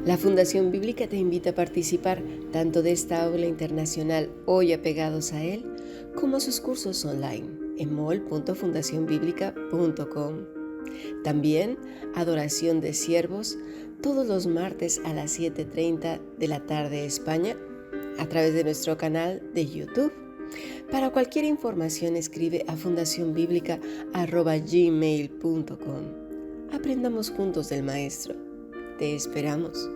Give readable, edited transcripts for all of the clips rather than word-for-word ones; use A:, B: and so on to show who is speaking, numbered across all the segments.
A: La Fundación Bíblica te invita a participar tanto de esta aula internacional Hoy Apegados a Él, como sus cursos online en mol.fundacionbiblica.com. También Adoración de Siervos todos los martes a las 7:30 de la tarde España a través de nuestro canal de YouTube. Para cualquier información escribe a fundacionbiblica@gmail.com. Aprendamos juntos del Maestro. Te esperamos.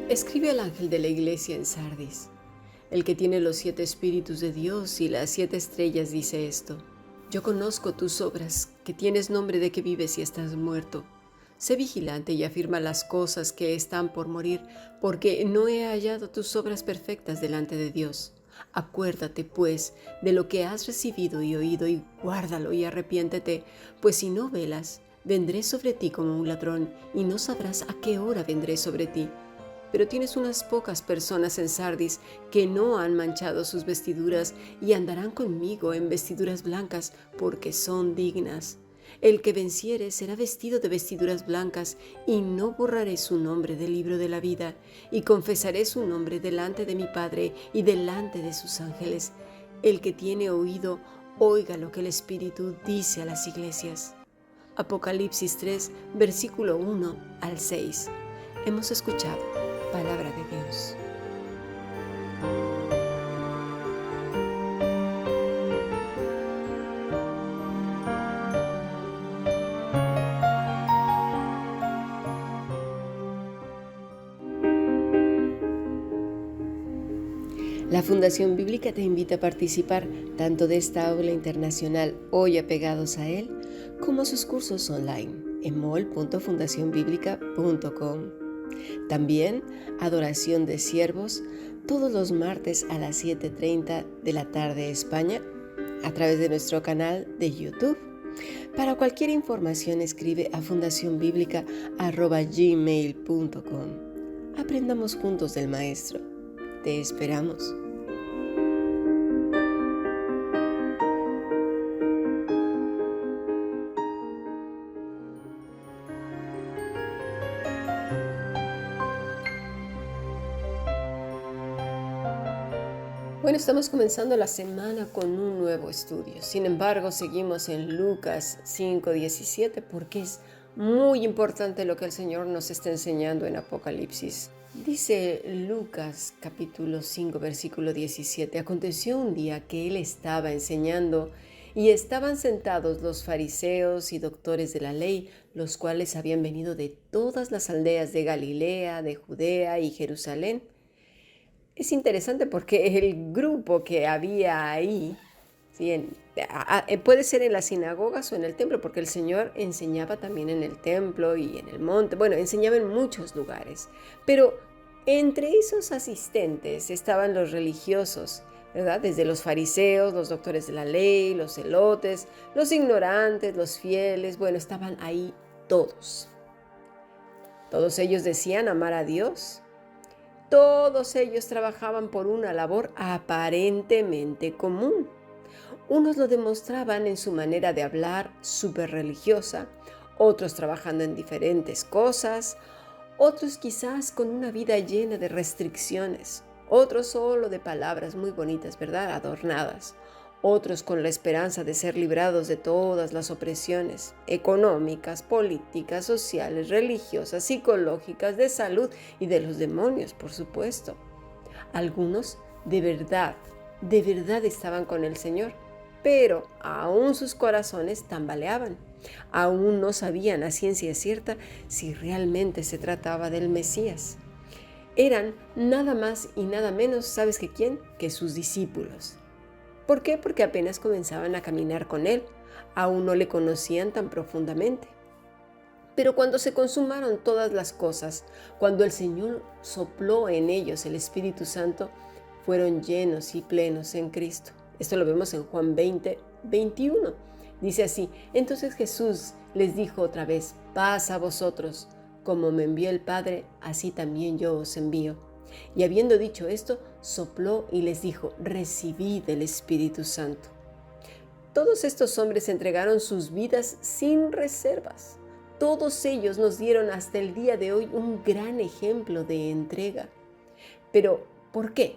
A: Escribe al ángel de la iglesia en Sardis, el que tiene los 7 espíritus de Dios y las 7 estrellas, dice esto: Yo conozco tus obras, que tienes nombre de que vives y estás muerto. Sé vigilante y afirma las cosas que están por morir, porque no he hallado tus obras perfectas delante de Dios. Acuérdate, pues, de lo que has recibido y oído, y guárdalo y arrepiéntete, pues si no velas, vendré sobre ti como un ladrón, y no sabrás a qué hora vendré sobre ti. Pero tienes unas pocas personas en Sardis que no han manchado sus vestiduras y andarán conmigo en vestiduras blancas, porque son dignas. El que venciere será vestido de vestiduras blancas, y no borraré su nombre del libro de la vida, y confesaré su nombre delante de mi Padre y delante de sus ángeles. El que tiene oído, oiga lo que el Espíritu dice a las iglesias. Apocalipsis 3, versículo 1 al 6. Hemos escuchado palabra de Dios. La Fundación Bíblica te invita a participar tanto de esta aula internacional Hoy Apegados a Él, como sus cursos online en mol.fundacionbiblica.com. También Adoración de Siervos todos los martes a las 7:30 de la tarde España a través de nuestro canal de YouTube. Para cualquier información escribe a fundacionbiblica@gmail.com. Aprendamos juntos del Maestro. Te esperamos. Bueno, estamos comenzando la semana con un nuevo estudio. Sin embargo, seguimos en Lucas 5:17 porque es muy importante lo que el Señor nos está enseñando en Apocalipsis. Dice Lucas capítulo 5 versículo 17: Aconteció un día que él estaba enseñando y estaban sentados los fariseos y doctores de la ley, los cuales habían venido de todas las aldeas de Galilea, de Judea y Jerusalén. Es interesante porque el grupo que había ahí, ¿sí? Puede ser en las sinagogas o en el templo, porque el Señor enseñaba también en el templo y en el monte, bueno, enseñaba en muchos lugares, pero entre esos asistentes estaban los religiosos, ¿verdad? Desde los fariseos, los doctores de la ley, los celotes, los ignorantes, los fieles, bueno, estaban ahí todos. Todos ellos decían amar a Dios. Todos ellos trabajaban por una labor aparentemente común. Unos lo demostraban en su manera de hablar súper religiosa, otros trabajando en diferentes cosas, otros quizás con una vida llena de restricciones, otros solo de palabras muy bonitas, ¿verdad? Adornadas. Otros con la esperanza de ser librados de todas las opresiones económicas, políticas, sociales, religiosas, psicológicas, de salud y de los demonios, por supuesto. Algunos de verdad estaban con el Señor, pero aún sus corazones tambaleaban. Aún no sabían a ciencia cierta si realmente se trataba del Mesías. Eran nada más y nada menos, ¿sabes que quién? Que sus discípulos. ¿Por qué? Porque apenas comenzaban a caminar con Él, aún no le conocían tan profundamente. Pero cuando se consumaron todas las cosas, cuando el Señor sopló en ellos el Espíritu Santo, fueron llenos y plenos en Cristo. Esto lo vemos en Juan 20:21. Dice así: Entonces Jesús les dijo otra vez: paz a vosotros, como me envió el Padre, así también yo os envío. Y habiendo dicho esto, sopló y les dijo: recibid el Espíritu Santo. Todos estos hombres entregaron sus vidas sin reservas. Todos ellos nos dieron hasta el día de hoy un gran ejemplo de entrega. Pero, ¿por qué?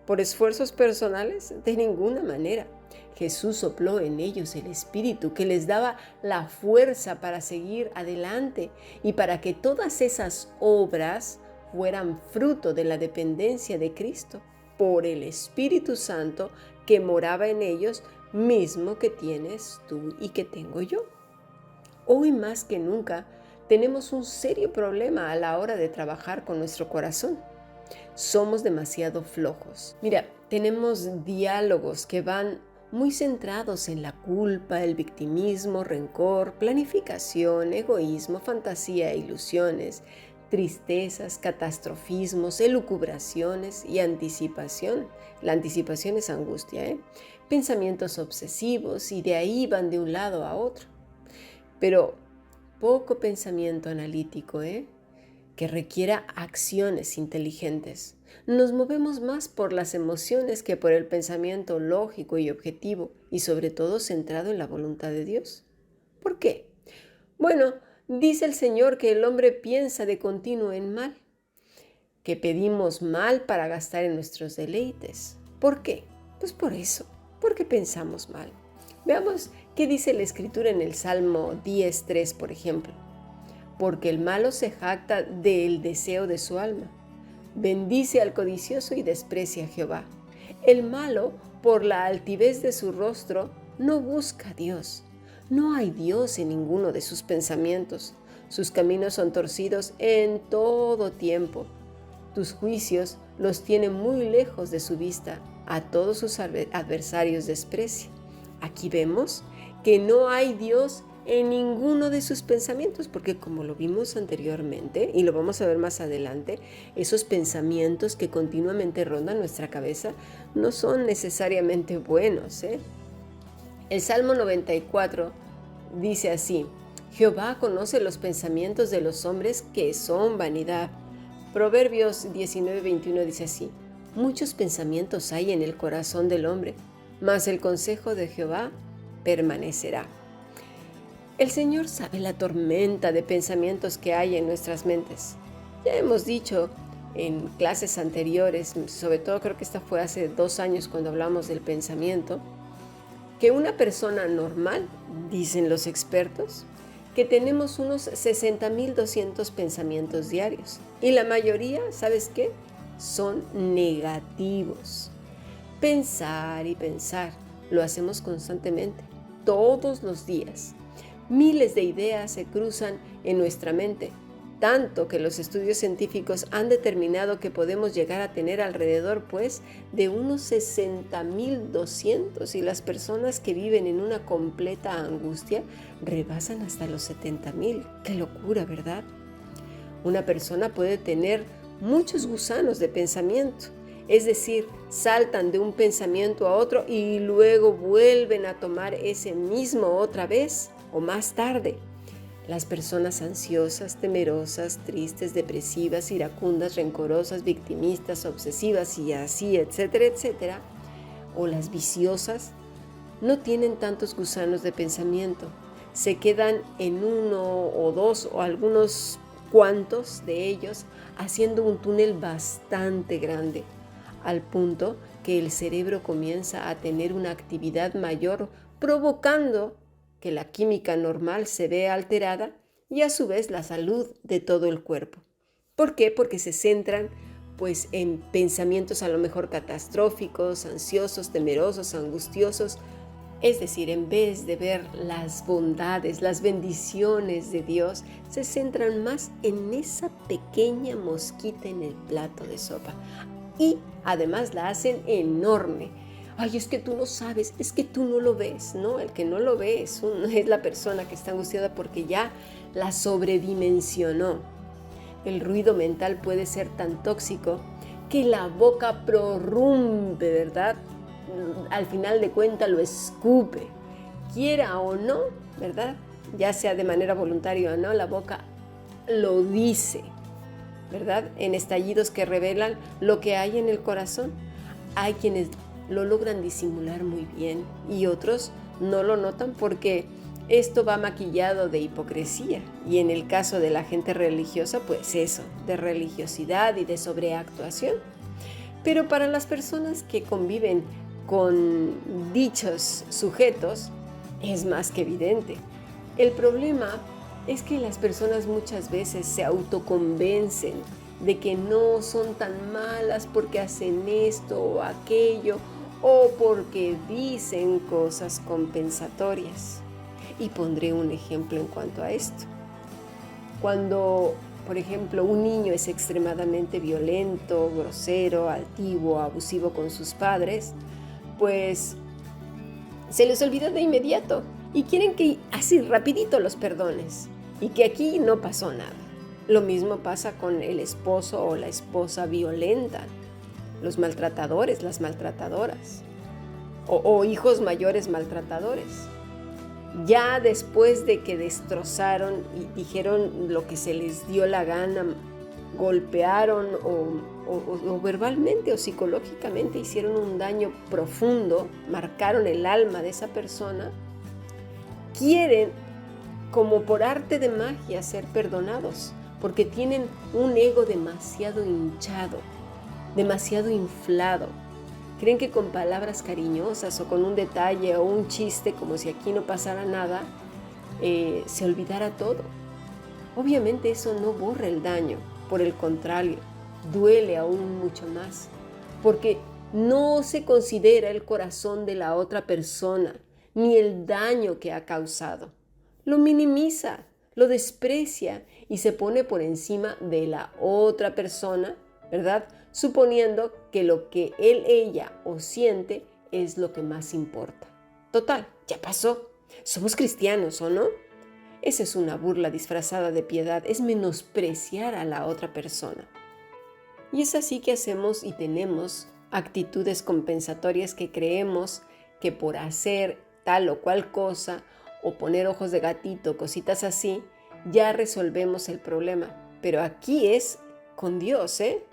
A: ¿Por esfuerzos personales? De ninguna manera. Jesús sopló en ellos el Espíritu que les daba la fuerza para seguir adelante y para que todas esas obras fueran fruto de la dependencia de Cristo por el Espíritu Santo que moraba en ellos, mismo que tienes tú y que tengo yo. Hoy más que nunca tenemos un serio problema a la hora de trabajar con nuestro corazón. Somos demasiado flojos. Mira, tenemos diálogos que van muy centrados en la culpa, el victimismo, rencor, planificación, egoísmo, fantasía e ilusiones, tristezas, catastrofismos, elucubraciones y anticipación. La anticipación es angustia, pensamientos obsesivos, y de ahí van de un lado a otro. Pero poco pensamiento analítico, que requiera acciones inteligentes. Nos movemos más por las emociones que por el pensamiento lógico y objetivo, y sobre todo centrado en la voluntad de Dios. ¿Por qué? Bueno, dice el Señor que el hombre piensa de continuo en mal, que pedimos mal para gastar en nuestros deleites. ¿Por qué? Pues por eso, porque pensamos mal. Veamos qué dice la Escritura en el Salmo 10:3, por ejemplo. Porque el malo se jacta del deseo de su alma. Bendice al codicioso y desprecia a Jehová. El malo, por la altivez de su rostro, no busca a Dios. No hay Dios en ninguno de sus pensamientos. Sus caminos son torcidos en todo tiempo. Tus juicios los tiene muy lejos de su vista. A todos sus adversarios desprecia. Aquí vemos que no hay Dios en ninguno de sus pensamientos, porque como lo vimos anteriormente y lo vamos a ver más adelante, esos pensamientos que continuamente rondan nuestra cabeza no son necesariamente buenos. El Salmo 94 dice así: Jehová conoce los pensamientos de los hombres, que son vanidad. Proverbios 19:21 dice así: muchos pensamientos hay en el corazón del hombre, mas el consejo de Jehová permanecerá. El Señor sabe la tormenta de pensamientos que hay en nuestras mentes. Ya hemos dicho en clases anteriores, sobre todo creo que esta fue hace 2 años cuando hablamos del pensamiento, que una persona normal, dicen los expertos, que tenemos unos 60,200 pensamientos diarios. Y la mayoría, ¿sabes qué? Son negativos. Pensar y pensar, lo hacemos constantemente, todos los días. Miles de ideas se cruzan en nuestra mente, tanto que los estudios científicos han determinado que podemos llegar a tener alrededor, pues, de unos 60,200, y las personas que viven en una completa angustia rebasan hasta los 70,000. ¡Qué locura!, ¿verdad? Una persona puede tener muchos gusanos de pensamiento, es decir, saltan de un pensamiento a otro y luego vuelven a tomar ese mismo otra vez o más tarde. Las personas ansiosas, temerosas, tristes, depresivas, iracundas, rencorosas, victimistas, obsesivas y así, etcétera, etcétera, o las viciosas, no tienen tantos gusanos de pensamiento. Se quedan en uno o dos o algunos cuantos de ellos haciendo un túnel bastante grande, al punto que el cerebro comienza a tener una actividad mayor, provocando que la química normal se vea alterada y a su vez la salud de todo el cuerpo. ¿Por qué? Porque se centran pues en pensamientos a lo mejor catastróficos, ansiosos, temerosos, angustiosos. Es decir, en vez de ver las bondades, las bendiciones de Dios, se centran más en esa pequeña mosquita en el plato de sopa. Y además la hacen enorme. Ay, es que tú no sabes, es que tú no lo ves, ¿no? El que no lo ve es la persona que está angustiada porque ya la sobredimensionó. El ruido mental puede ser tan tóxico que la boca prorrumpe, ¿verdad? Al final de cuentas lo escupe. Quiera o no, ¿verdad? Ya sea de manera voluntaria o no, la boca lo dice. ¿verdad? En estallidos que revelan lo que hay en el corazón. Hay quienes lo logran disimular muy bien y otros no lo notan porque esto va maquillado de hipocresía. Y en el caso de la gente religiosa, pues eso, de religiosidad y de sobreactuación. Pero para las personas que conviven con dichos sujetos, es más que evidente. El problema es que las personas muchas veces se autoconvencen de que no son tan malas porque hacen esto o aquello o porque dicen cosas compensatorias. Y pondré un ejemplo en cuanto a esto. Cuando, por ejemplo, un niño es extremadamente violento, grosero, altivo, abusivo con sus padres, pues se les olvida de inmediato y quieren que así rapidito los perdones y que aquí no pasó nada. Lo mismo pasa con el esposo o la esposa violenta, los maltratadores, las maltratadoras o hijos mayores maltratadores. Ya después de que destrozaron y dijeron lo que se les dio la gana, golpearon o verbalmente o psicológicamente hicieron un daño profundo, marcaron el alma de esa persona, quieren como por arte de magia ser perdonados, porque tienen un ego demasiado hinchado, demasiado inflado. Creen que con palabras cariñosas o con un detalle o un chiste, como si aquí no pasara nada, se olvidara todo. Obviamente eso no borra el daño, por el contrario, duele aún mucho más, porque no se considera el corazón de la otra persona, ni el daño que ha causado. Lo minimiza, lo desprecia y se pone por encima de la otra persona, ¿verdad? Suponiendo que lo que él, ella o siente es lo que más importa. Total, ya pasó. Somos cristianos, ¿o no? Esa es una burla disfrazada de piedad, es menospreciar a la otra persona. Y es así que hacemos y tenemos actitudes compensatorias que creemos que por hacer tal o cual cosa o poner ojos de gatito, cositas así, ya resolvemos el problema. Pero aquí es con Dios, ¿eh?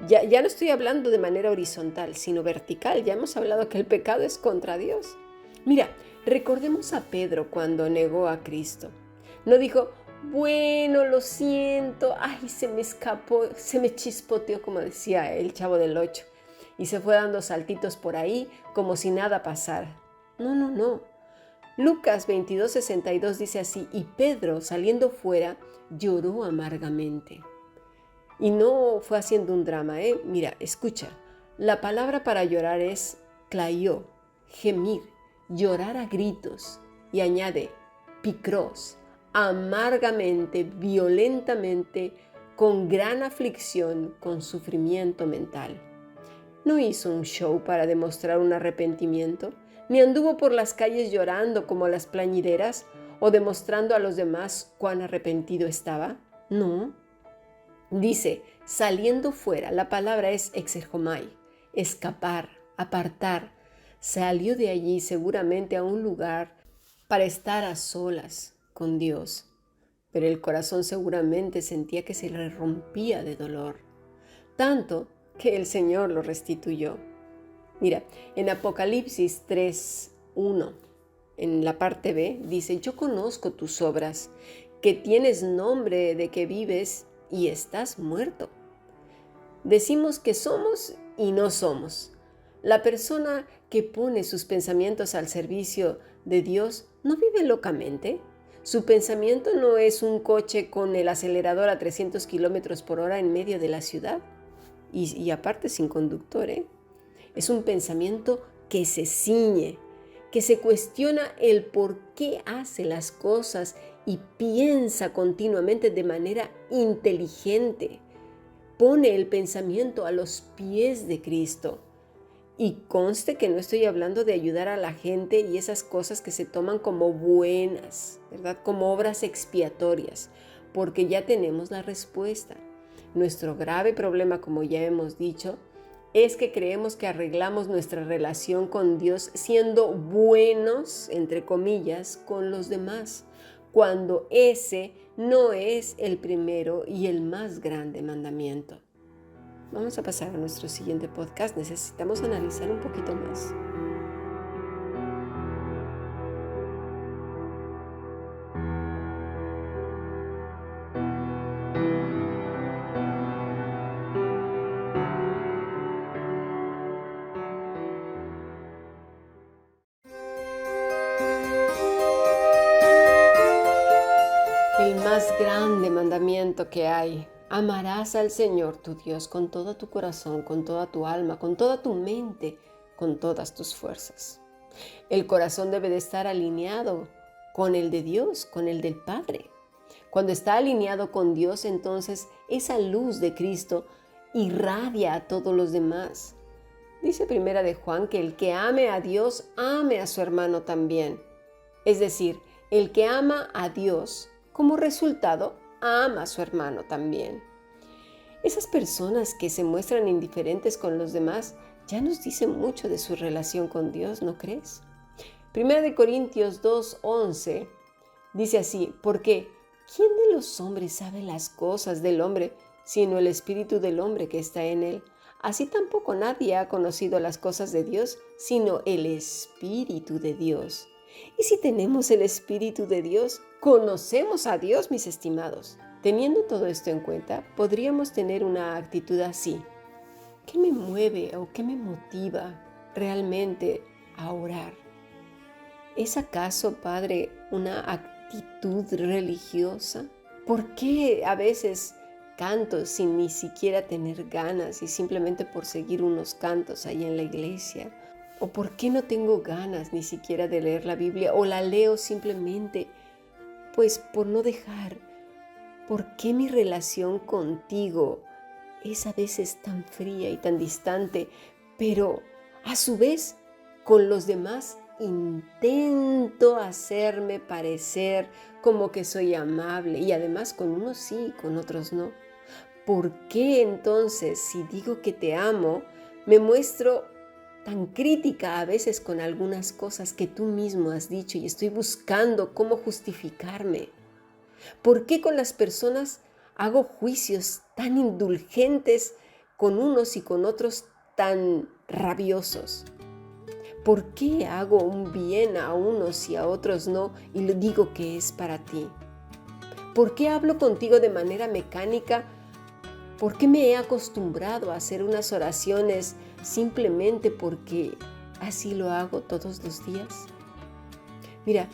A: Ya no estoy hablando de manera horizontal, sino vertical. Ya hemos hablado que el pecado es contra Dios. Mira, recordemos a Pedro cuando negó a Cristo. No dijo, bueno, lo siento, ay, se me escapó, se me chispoteó, como decía el Chavo del Ocho, y se fue dando saltitos por ahí como si nada pasara. No. Lucas 22:62 dice así, y Pedro, saliendo fuera, lloró amargamente. Y no fue haciendo un drama, ¿eh? Mira, escucha, la palabra para llorar es claió, gemir, llorar a gritos. Y añade, picros, amargamente, violentamente, con gran aflicción, con sufrimiento mental. No hizo un show para demostrar un arrepentimiento, ni anduvo por las calles llorando como las plañideras o demostrando a los demás cuán arrepentido estaba. No. Dice, saliendo fuera, la palabra es exergomai, escapar, apartar. Salió de allí seguramente a un lugar para estar a solas con Dios, pero el corazón seguramente sentía que se le rompía de dolor, tanto que el Señor lo restituyó. Mira, en Apocalipsis 3:1, en la parte B, dice, yo conozco tus obras, que tienes nombre de que vives y estás muerto. Decimos que somos y no somos. La persona que pone sus pensamientos al servicio de Dios no vive locamente. Su pensamiento no es un coche con el acelerador a 300 kilómetros por hora en medio de la ciudad y aparte sin conductor, ¿eh? Es un pensamiento que se ciñe, que se cuestiona el por qué hace las cosas y piensa continuamente de manera inteligente. Pone el pensamiento a los pies de Cristo. Y conste que no estoy hablando de ayudar a la gente y esas cosas que se toman como buenas, ¿verdad? Como obras expiatorias, porque ya tenemos la respuesta. Nuestro grave problema, como ya hemos dicho, es que creemos que arreglamos nuestra relación con Dios siendo buenos, entre comillas, con los demás, cuando ese no es el primero y el más grande mandamiento? Vamos a pasar a nuestro siguiente podcast. Necesitamos analizar un poquito más. El más grande mandamiento que hay: amarás al Señor tu Dios con todo tu corazón, con toda tu alma, con toda tu mente, con todas tus fuerzas. El corazón debe de estar alineado con el de Dios, con el del Padre. Cuando está alineado con Dios, entonces esa luz de Cristo irradia a todos los demás. Dice Primera de Juan que el que ame a Dios, ame a su hermano también. Es decir, el que ama a Dios, como resultado, ama a su hermano también. Esas personas que se muestran indiferentes con los demás ya nos dicen mucho de su relación con Dios, ¿no crees? Primera de Corintios 2:11 dice así: porque ¿quién de los hombres sabe las cosas del hombre sino el espíritu del hombre que está en él? Así tampoco nadie ha conocido las cosas de Dios sino el espíritu de Dios. Y si tenemos el espíritu de Dios, conocemos a Dios, mis estimados. Teniendo todo esto en cuenta, podríamos tener una actitud así: ¿qué me mueve o qué me motiva realmente a orar? ¿Es acaso, Padre, una actitud religiosa? ¿Por qué a veces canto sin ni siquiera tener ganas y simplemente por seguir unos cantos ahí en la iglesia? ¿O por qué no tengo ganas ni siquiera de leer la Biblia o la leo simplemente pues por no dejar? ¿Por qué mi relación contigo es a veces tan fría y tan distante, pero a su vez con los demás intento hacerme parecer como que soy amable, y además con unos sí, con otros no? ¿Por qué entonces, si digo que te amo, me muestro tan crítica a veces con algunas cosas que tú mismo has dicho y estoy buscando cómo justificarme? ¿Por qué con las personas hago juicios tan indulgentes con unos y con otros tan rabiosos? ¿Por qué hago un bien a unos y a otros no y le digo que es para ti? ¿Por qué hablo contigo de manera mecánica? ¿Por qué me he acostumbrado a hacer unas oraciones simplemente porque así lo hago todos los días? Mira,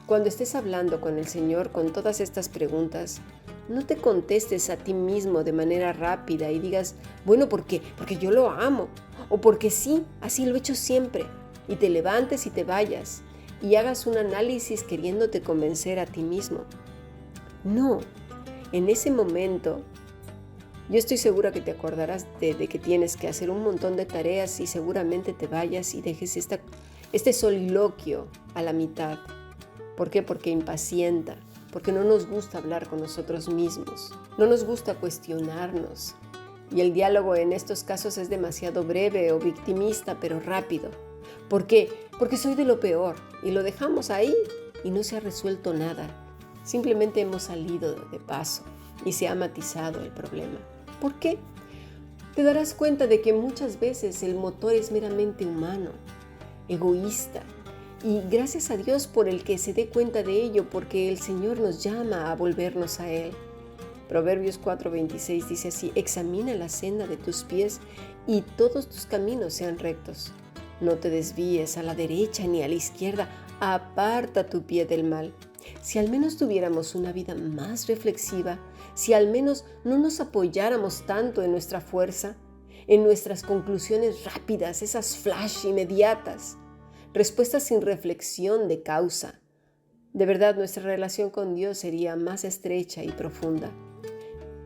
A: cuando estés hablando con el Señor con todas estas preguntas, no te contestes a ti mismo de manera rápida y digas: bueno, ¿por qué? Porque yo lo amo, o porque sí, así lo he hecho siempre, y te levantes y te vayas y hagas un análisis queriéndote convencer a ti mismo. No, en ese momento yo estoy segura que te acordarás de que tienes que hacer un montón de tareas y seguramente te vayas y dejes este soliloquio a la mitad. ¿Por qué? Porque impacienta, porque no nos gusta hablar con nosotros mismos, no nos gusta cuestionarnos. Y el diálogo en estos casos es demasiado breve o victimista, pero rápido. ¿Por qué? Porque soy de lo peor y lo dejamos ahí y no se ha resuelto nada. Simplemente hemos salido de paso y se ha matizado el problema. ¿Por qué? Te darás cuenta de que muchas veces el motor es meramente humano, egoísta. Y gracias a Dios por el que se dé cuenta de ello, porque el Señor nos llama a volvernos a Él. Proverbios 4:26 dice así: examina la senda de tus pies y todos tus caminos sean rectos. No te desvíes a la derecha ni a la izquierda, aparta tu pie del mal. Si al menos tuviéramos una vida más reflexiva, si al menos no nos apoyáramos tanto en nuestra fuerza, en nuestras conclusiones rápidas, esas flash inmediatas, respuestas sin reflexión de causa, de verdad nuestra relación con Dios sería más estrecha y profunda.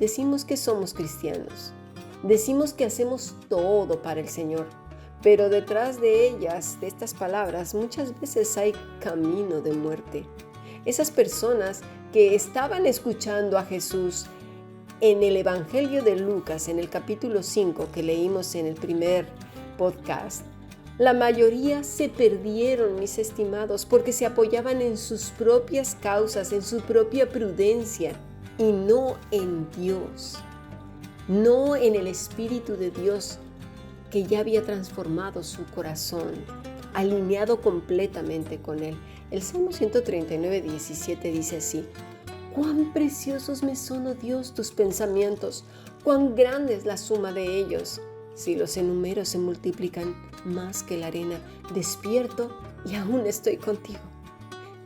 A: Decimos que somos cristianos, decimos que hacemos todo para el Señor, pero detrás de ellas, de estas palabras, muchas veces hay camino de muerte. Esas personas que estaban escuchando a Jesús en el Evangelio de Lucas, en el capítulo 5 que leímos en el primer podcast, La mayoría se perdieron, mis estimados, porque se apoyaban en sus propias causas, en su propia prudencia, y no en Dios, no en el Espíritu de Dios que ya había transformado su corazón, alineado completamente con Él. El Salmo 139, 17 dice así: «Cuán preciosos me son, oh Dios, tus pensamientos, cuán grande es la suma de ellos. Si los enumero se multiplican más que la arena, despierto y aún estoy contigo».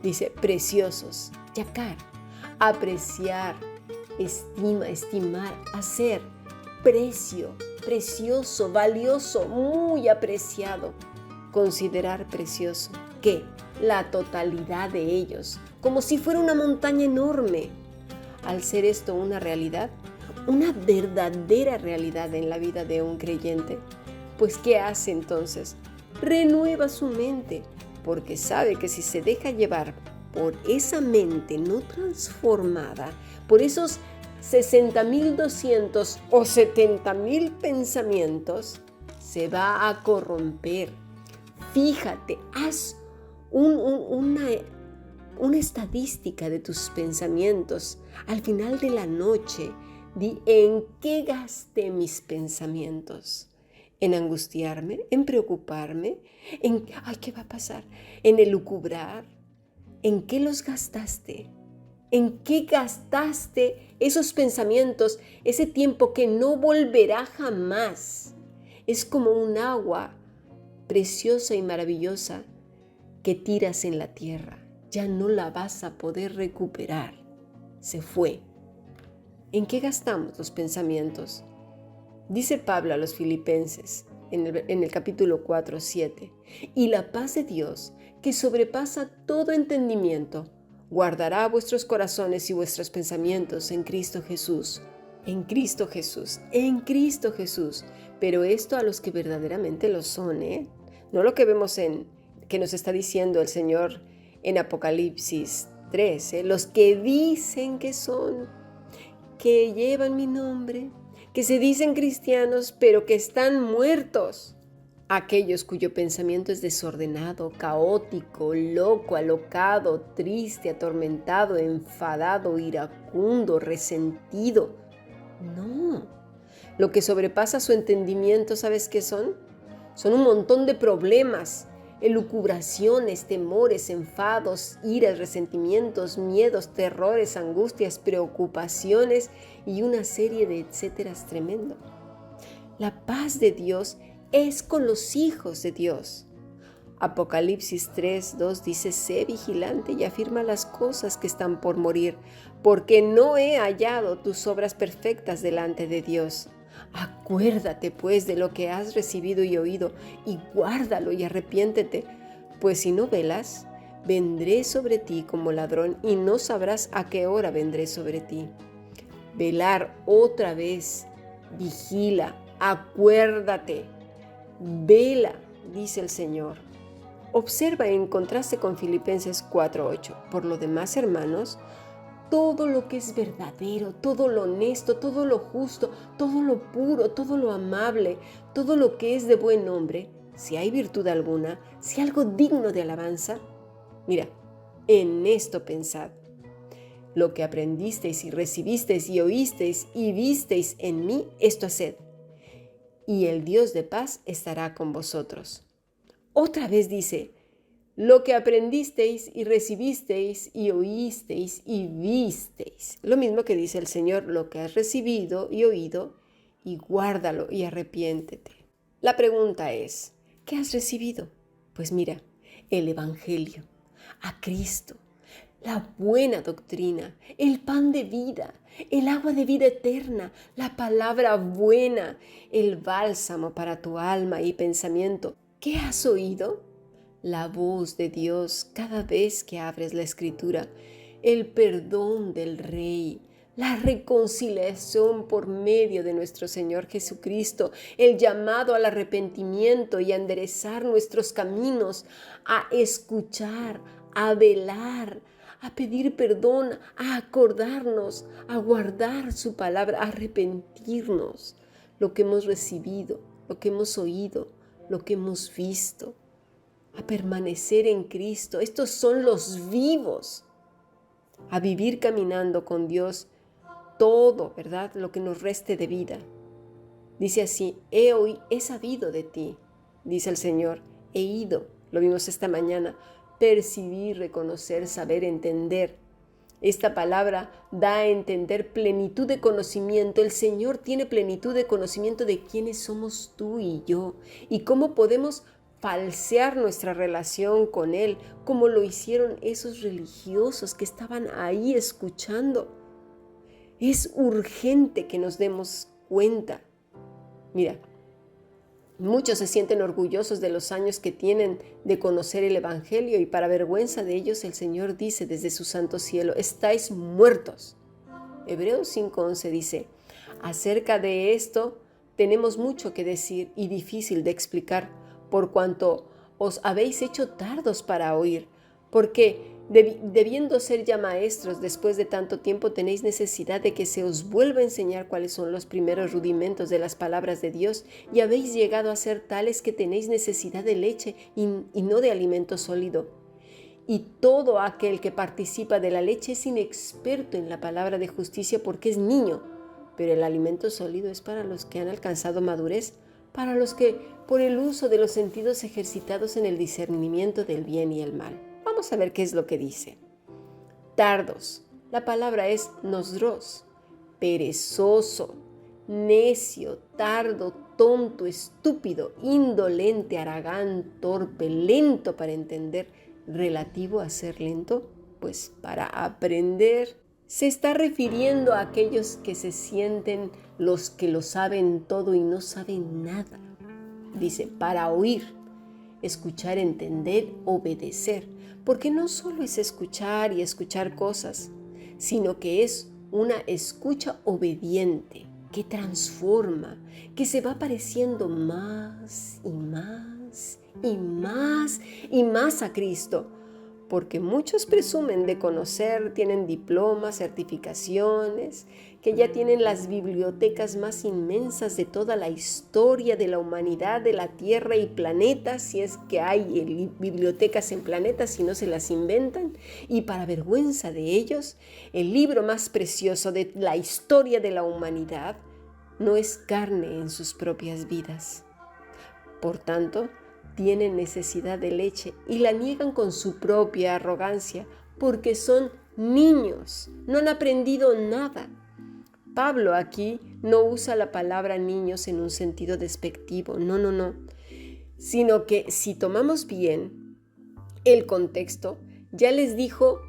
A: Dice preciosos, yakar, apreciar, estima, estimar, hacer, precio, precioso, valioso, muy apreciado. Considerar precioso, ¿qué? La totalidad de ellos, como si fuera una montaña enorme. Al ser esto una realidad, una verdadera realidad en la vida de un creyente, pues ¿qué hace entonces? Renueva su mente, porque sabe que si se deja llevar por esa mente no transformada, por esos 60.200 o 70.000 pensamientos, se va a corromper. Fíjate, haz una estadística de tus pensamientos. Al final de la noche, di: ¿en qué gasté mis pensamientos? ¿En angustiarme? ¿En preocuparme? ¿En ay, qué va a pasar? ¿En elucubrar? ¿En qué los gastaste? ¿En qué gastaste esos pensamientos, ese tiempo que no volverá jamás? Es como un agua preciosa y maravillosa que tiras en la tierra. Ya no la vas a poder recuperar. Se fue. ¿En qué gastamos los pensamientos? Dice Pablo a los Filipenses en el capítulo 4, 7: «Y la paz de Dios, que sobrepasa todo entendimiento, guardará vuestros corazones y vuestros pensamientos en Cristo Jesús». En Cristo Jesús, en Cristo Jesús. Pero esto a los que verdaderamente lo son, ¿eh? No lo que vemos que nos está diciendo el Señor en Apocalipsis 3, ¿eh? Los que dicen que son, que llevan mi nombre, que se dicen cristianos, pero que están muertos. Aquellos cuyo pensamiento es desordenado, caótico, loco, alocado, triste, atormentado, enfadado, iracundo, resentido. No, lo que sobrepasa su entendimiento, ¿sabes qué son? Son un montón de problemas, elucubraciones, temores, enfados, iras, resentimientos, miedos, terrores, angustias, preocupaciones y una serie de etcéteras tremendo. La paz de Dios es con los hijos de Dios. Apocalipsis 3, 2 dice: «Sé vigilante y afirma las cosas que están por morir, porque no he hallado tus obras perfectas delante de Dios. Acuérdate pues de lo que has recibido y oído, y guárdalo y arrepiéntete, pues si no velas, vendré sobre ti como ladrón y no sabrás a qué hora vendré sobre ti». Velar otra vez, vigila, acuérdate, vela, dice el Señor. Observa en contraste con Filipenses 4:8. «Por lo demás, hermanos, todo lo que es verdadero, todo lo honesto, todo lo justo, todo lo puro, todo lo amable, todo lo que es de buen nombre, si hay virtud alguna, si algo digno de alabanza, mira, en esto pensad. Lo que aprendisteis y recibisteis y oísteis y visteis en mí, esto haced, y el Dios de paz estará con vosotros». Otra vez dice: «Lo que aprendisteis y recibisteis y oísteis y visteis». Lo mismo que dice el Señor: «Lo que has recibido y oído, y guárdalo y arrepiéntete». La pregunta es: ¿qué has recibido? Pues mira, el Evangelio, a Cristo, la buena doctrina, el pan de vida, el agua de vida eterna, la palabra buena, el bálsamo para tu alma y pensamiento. ¿Qué has oído? La voz de Dios cada vez que abres la Escritura, el perdón del Rey, la reconciliación por medio de nuestro Señor Jesucristo, el llamado al arrepentimiento y a enderezar nuestros caminos, a escuchar, a velar, a pedir perdón, a acordarnos, a guardar su palabra, a arrepentirnos. Lo que hemos recibido, lo que hemos oído, lo que hemos visto, a permanecer en Cristo. Estos son los vivos, a vivir caminando con Dios todo, ¿verdad? Lo que nos reste de vida. Dice así: he sabido de ti, dice el Señor, he ido, lo vimos esta mañana, percibir, reconocer, saber, entender. Esta palabra da a entender plenitud de conocimiento. El Señor tiene plenitud de conocimiento de quiénes somos tú y yo y cómo podemos falsear nuestra relación con Él, como lo hicieron esos religiosos que estaban ahí escuchando. Es urgente que nos demos cuenta. Mira, muchos se sienten orgullosos de los años que tienen de conocer el Evangelio y para vergüenza de ellos el Señor dice desde su santo cielo: estáis muertos. Hebreos 5:11 dice: acerca de esto tenemos mucho que decir y difícil de explicar, por cuanto os habéis hecho tardos para oír, porque debiendo ser ya maestros después de tanto tiempo, tenéis necesidad de que se os vuelva a enseñar cuáles son los primeros rudimentos de las palabras de Dios, y habéis llegado a ser tales que tenéis necesidad de leche y no de alimento sólido. Y todo aquel que participa de la leche es inexperto en la palabra de justicia porque es niño, pero el alimento sólido es para los que han alcanzado madurez, para los que por el uso de los sentidos ejercitados en el discernimiento del bien y el mal. Vamos a ver qué es lo que dice. Tardos. La palabra es nosdros. Perezoso, necio, tardo, tonto, estúpido, indolente, haragán, torpe, lento para entender. Relativo a ser lento, pues para aprender. Se está refiriendo a aquellos que se sienten los que lo saben todo y no saben nada. Dice, para oír, escuchar, entender, obedecer. Porque no solo es escuchar y escuchar cosas, sino que es una escucha obediente, que transforma, que se va pareciendo más y más y más y más a Cristo. Porque muchos presumen de conocer, tienen diplomas, certificaciones, que ya tienen las bibliotecas más inmensas de toda la historia de la humanidad, de la Tierra y planetas, si es que hay bibliotecas en planetas, si no se las inventan. Y para vergüenza de ellos, el libro más precioso de la historia de la humanidad no es carne en sus propias vidas. Por tanto, tienen necesidad de leche y la niegan con su propia arrogancia porque son niños, no han aprendido nada. Pablo aquí no usa la palabra niños en un sentido despectivo, no, sino que si tomamos bien el contexto, ya les dijo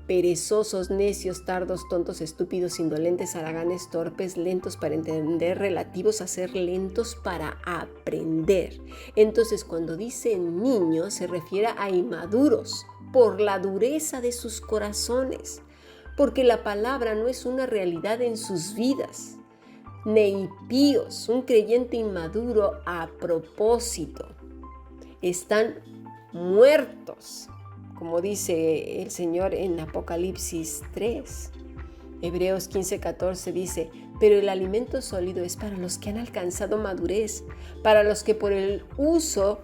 A: perezosos, necios, tardos, tontos, estúpidos, indolentes, haraganes, torpes, lentos para entender, relativos a ser lentos para aprender. Entonces, cuando dice niños, se refiere a inmaduros por la dureza de sus corazones, porque la palabra no es una realidad en sus vidas. Neipíos, un creyente inmaduro a propósito, están muertos, como dice el Señor en Apocalipsis 3. Hebreos 15:14 dice: pero el alimento sólido es para los que han alcanzado madurez, para los que por el uso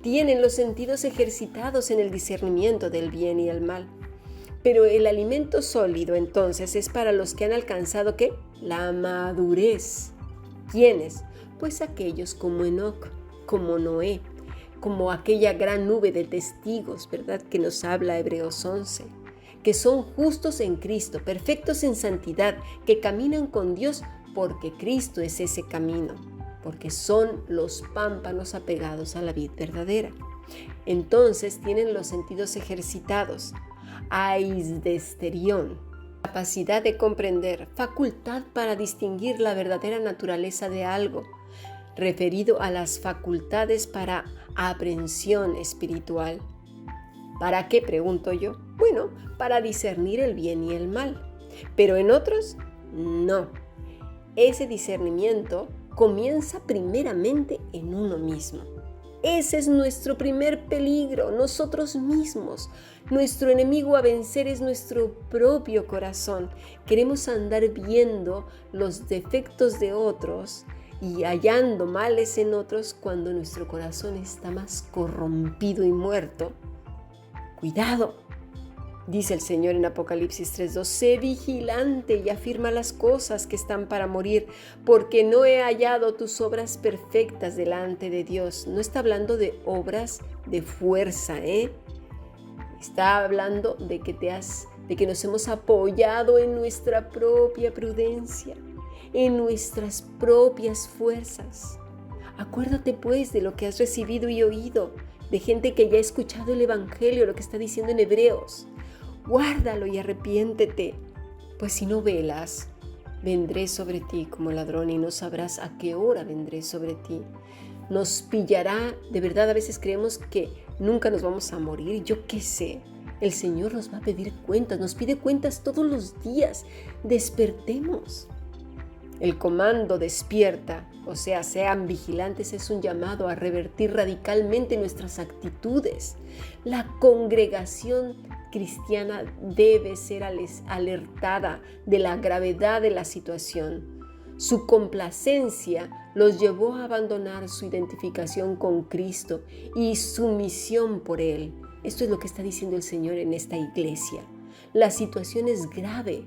A: tienen los sentidos ejercitados en el discernimiento del bien y el mal. Pero el alimento sólido entonces es para los que han alcanzado ¿qué? La madurez. ¿Quiénes? Pues aquellos como Enoc, como Noé, como aquella gran nube de testigos, ¿verdad? Que nos habla Hebreos 11, que son justos en Cristo, perfectos en santidad, que caminan con Dios porque Cristo es ese camino, porque son los pámpanos apegados a la vid verdadera. Entonces tienen los sentidos ejercitados, aisdesterión, capacidad de comprender, facultad para distinguir la verdadera naturaleza de algo, referido a las facultades para aprehensión espiritual. ¿Para qué? Pregunto yo. Bueno, para discernir el bien y el mal. Pero en otros, no. Ese discernimiento comienza primeramente en uno mismo. Ese es nuestro primer peligro, nosotros mismos. Nuestro enemigo a vencer es nuestro propio corazón. Queremos andar viendo los defectos de otros y hallando males en otros cuando nuestro corazón está más corrompido y muerto. Cuidado, dice el Señor en Apocalipsis 3:2, sé vigilante y afirma las cosas que están para morir, porque no he hallado tus obras perfectas delante de Dios. No está hablando de obras de fuerza, Está hablando de que nos hemos apoyado en nuestra propia prudencia, en nuestras propias fuerzas. Acuérdate pues de lo que has recibido y oído, de gente que ya ha escuchado el Evangelio, lo que está diciendo en Hebreos. Guárdalo y arrepiéntete, pues si no velas, vendré sobre ti como ladrón y no sabrás a qué hora vendré sobre ti. Nos pillará, de verdad a veces creemos que nunca nos vamos a morir, yo qué sé. El Señor nos va a pedir cuentas, nos pide cuentas todos los días. Despertemos. El comando despierta, o sea, sean vigilantes, es un llamado a revertir radicalmente nuestras actitudes. La congregación cristiana debe ser alertada de la gravedad de la situación. Su complacencia los llevó a abandonar su identificación con Cristo y su misión por Él. Esto es lo que está diciendo el Señor en esta iglesia. La situación es grave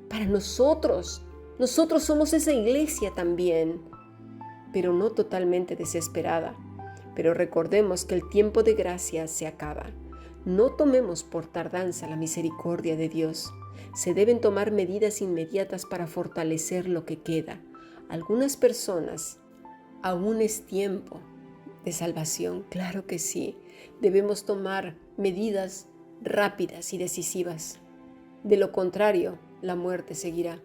A: para nosotros. Nosotros somos esa iglesia también, pero no totalmente desesperada. Pero recordemos que el tiempo de gracia se acaba. No tomemos por tardanza la misericordia de Dios. Se deben tomar medidas inmediatas para fortalecer lo que queda. Algunas personas, aún es tiempo de salvación, claro que sí. Debemos tomar medidas rápidas y decisivas. De lo contrario, la muerte seguirá.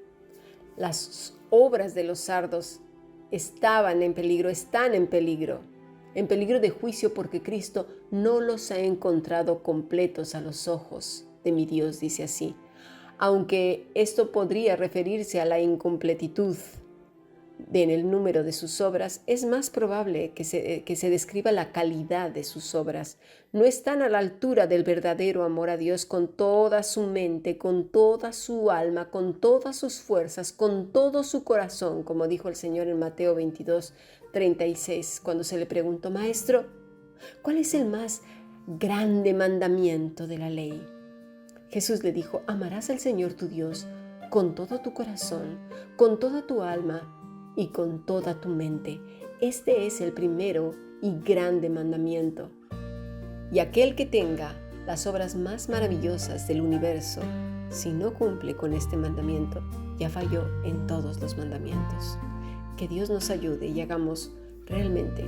A: Las obras de los sardos están en peligro de juicio porque Cristo no los ha encontrado completos a los ojos de mi Dios, dice así. Aunque esto podría referirse a la incompletitud en el número de sus obras, es más probable que se describa la calidad de sus obras. No están a la altura del verdadero amor a Dios con toda su mente, con toda su alma, con todas sus fuerzas, con todo su corazón, como dijo el Señor en Mateo 22:36, cuando se le preguntó: Maestro, ¿cuál es el más grande mandamiento de la ley? Jesús le dijo: amarás al Señor tu Dios con todo tu corazón, con toda tu alma y con toda tu mente. Este es el primero y grande mandamiento. Y aquel que tenga las obras más maravillosas del universo, si no cumple con este mandamiento, ya falló en todos los mandamientos. Que Dios nos ayude y hagamos realmente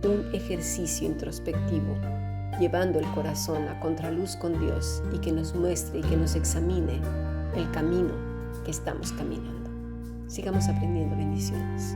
A: un ejercicio introspectivo, llevando el corazón a contraluz con Dios y que nos muestre y que nos examine el camino que estamos caminando. Sigamos aprendiendo. Bendiciones.